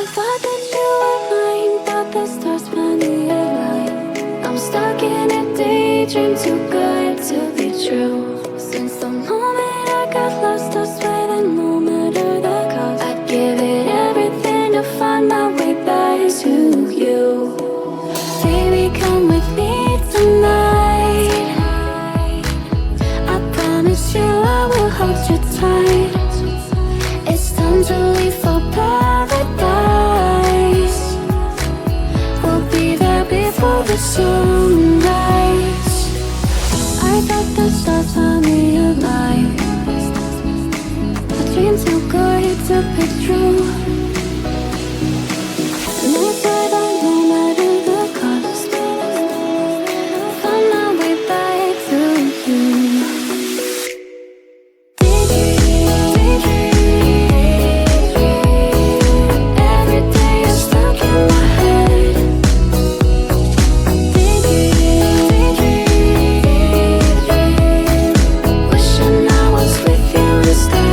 thought that you were mine, thought the stars finally aligned. I'm stuck in a daydream, too good to be true. Since the moment I got lost, I swear that no matter the cost, I'd give it everything to find my way back to you. Baby, come with me tonight. I promise you I will hold you tight. It's time to leave for paradise. We'll be there before the sunrise. I thought the stars finally aligned. A dream too good to be true. And I swear that no matter the cost, find my way back to you. Every day you're stuck in my head. Wishing I was with you instead.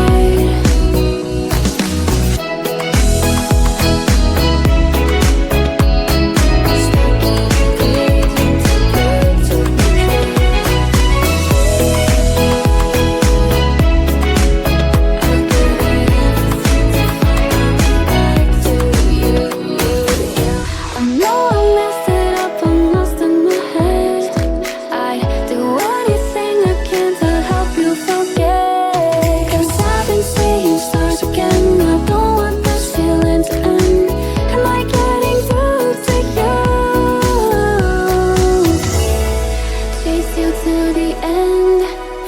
I know I messed it up, I'm lost in my head. I'd do anything I can to help you forget. 'Cause I've been seeing stars again. I don't want this feeling to end. Am I getting through to you? Chase you to the end,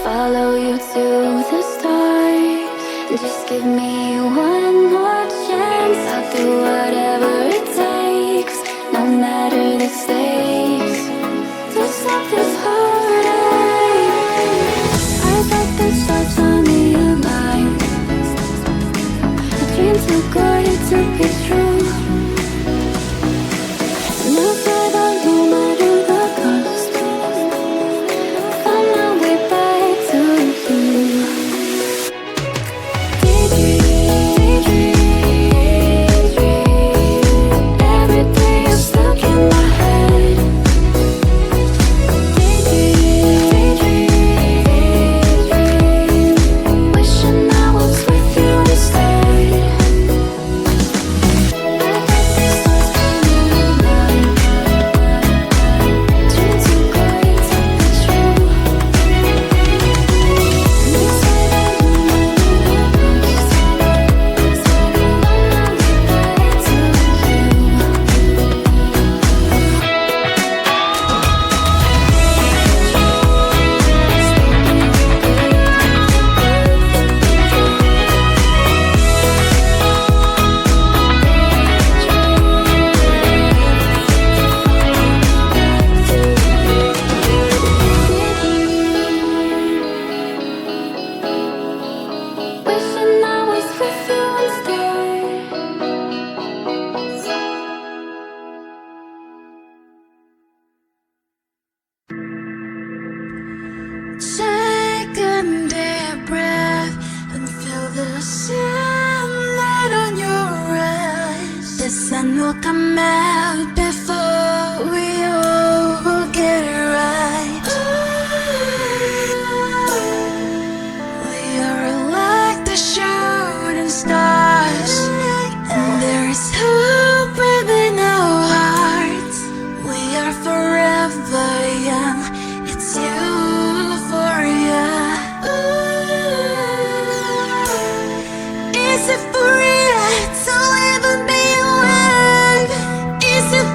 follow you to the stars. Just give me one more chance. I'll do whatever it takes, no matter the stakes, to stop this heartache. I thought the stars finally aligned. A dream too good to be true. And I swear that no matter the cost, find my way back to you. Every day you're stuck in my head. Wishing I was with you instead. Dream too good to be true. And you say that no matter the cost, find my way back to you. Wishing I was with you instead. Take a deep breath and feel the sunlight on your eyes. The sun will come out before we all will get it right. We are like the shooting stars, and there is hope within our hearts. We are forever young. It's euphoria. Is it for real to live and be alive? Is it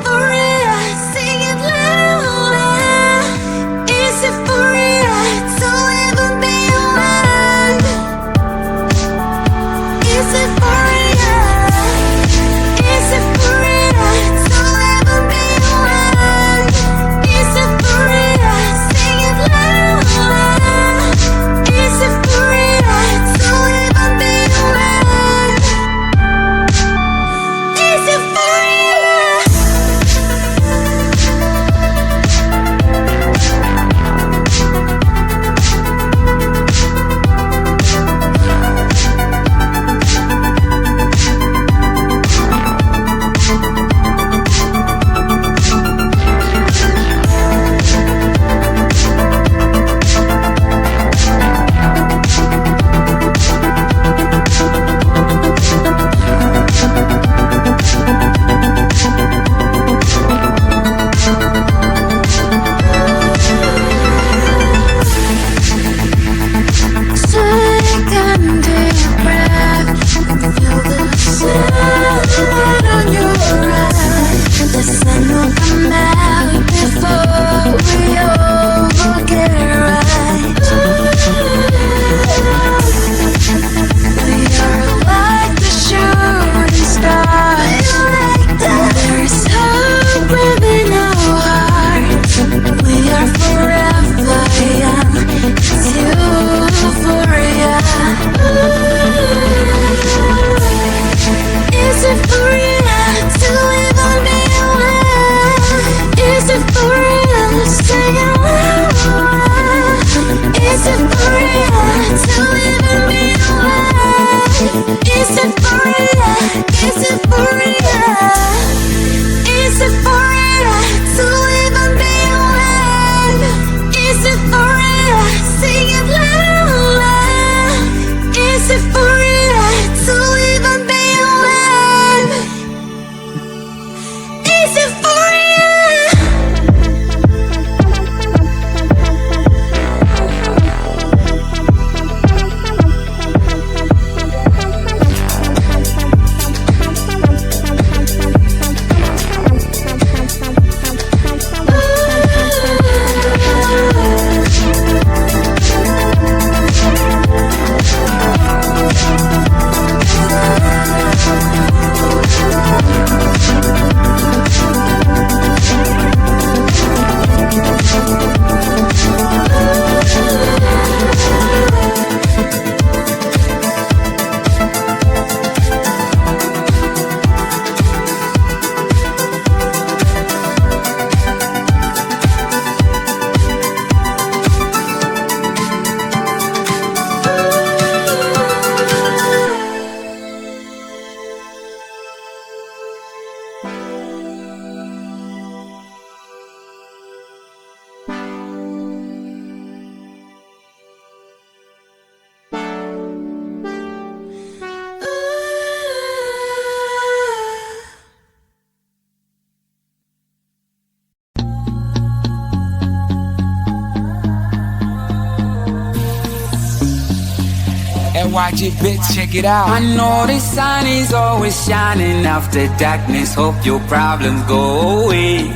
watch it, bitch, check it out. I know the sun is always shining after darkness. Hope your problems go away.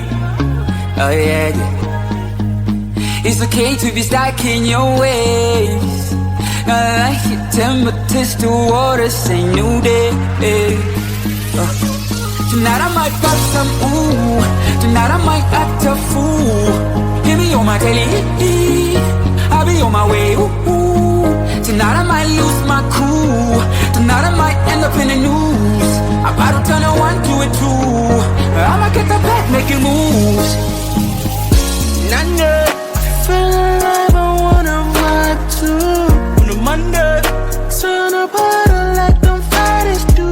Oh yeah, yeah. It's okay to be stuck in your ways. I like your temperatures to water, say new day. Tonight I might pop some ooh. Tonight I might act a fool. Hear me on my daily, I'll be on my way, ooh. Tonight I might lose my cool. Tonight I might end up in the news. I'm about to turn a 1 to a 2. I'ma get the back making moves. None. Feel alive, I wanna ride too. On a Monday, turn up harder like them fighters do.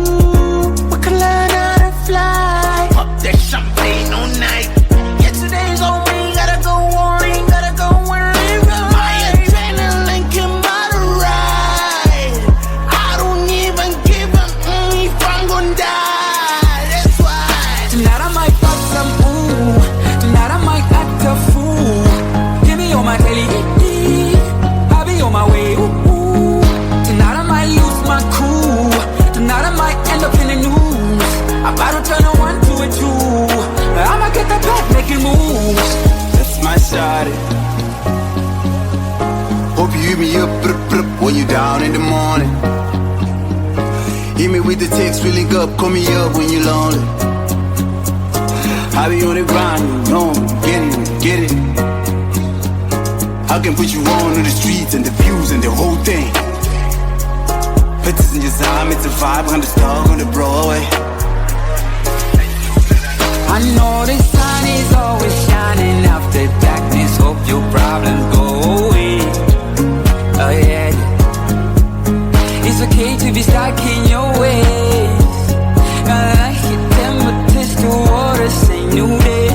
We can learn how to fly. Pop that champagne all night. Yeah, today's on me, gotta go on, gotta go on. My adrenaline can bother ride. I don't even give a if I'm gonna die. That's why tonight I might pop some ooh. Tonight I might act a fool. Hear me on my daily, I'll be on my way, ooh. Tonight I might lose my cool. Tonight I might end up in the news. I'm about to turn a 1 to a 2. I'ma get the back making moves. that's my shawty. Hope you hit me up when you down in the morning. Hit me with the text, we link up, call me up when you lonely. I be on the grind, you know me, get it. I can put you on to the streets and the views and the whole thing. Pictures in your time, it's a vibe, on the star on the Broadway. I know the sun is always shining after darkness. Hope your problems go away. Oh yeah, yeah. It's okay to be stuck in your ways. I like your temperatures to water, say new day.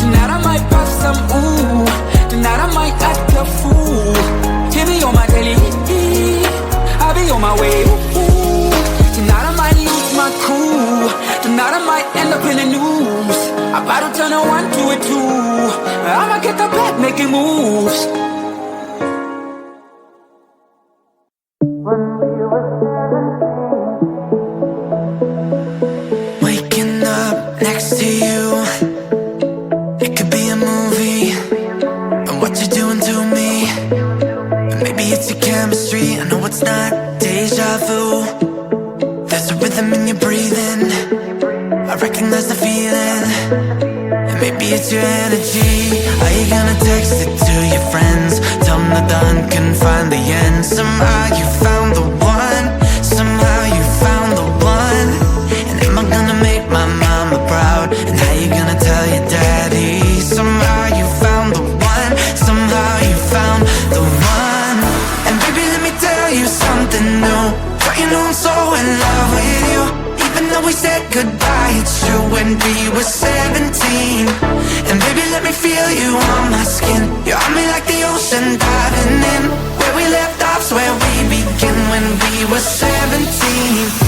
Tonight I might pop some ooh. Tonight I might act a fool. Hear me on my daily, I'll be on my way, ooh. Tonight I might lose my cool. Tonight I might end up in the news. I'm about to turn a 1 to a 2. I'ma get the back making moves. Waking up next to you, it could be a movie. And what you're doing to me, and maybe it's your chemistry. I know it's not deja vu. There's a rhythm in your breathing, I recognize the feeling. And maybe it's your energy. Are you gonna text it to your friends? Tell them the done can find the end. Somehow you found the one. Somehow you found the one. And am I gonna make my mama proud? And how you gonna tell your daddy? Somehow you found the one. Somehow you found the one. And baby, let me tell you something new. Don't you know I'm so in love with you? Even though we said goodbye, it's true when we were 17. And baby, let me feel you on my skin. You're on me like the ocean diving in. Where we left off's where we begin when we were 17.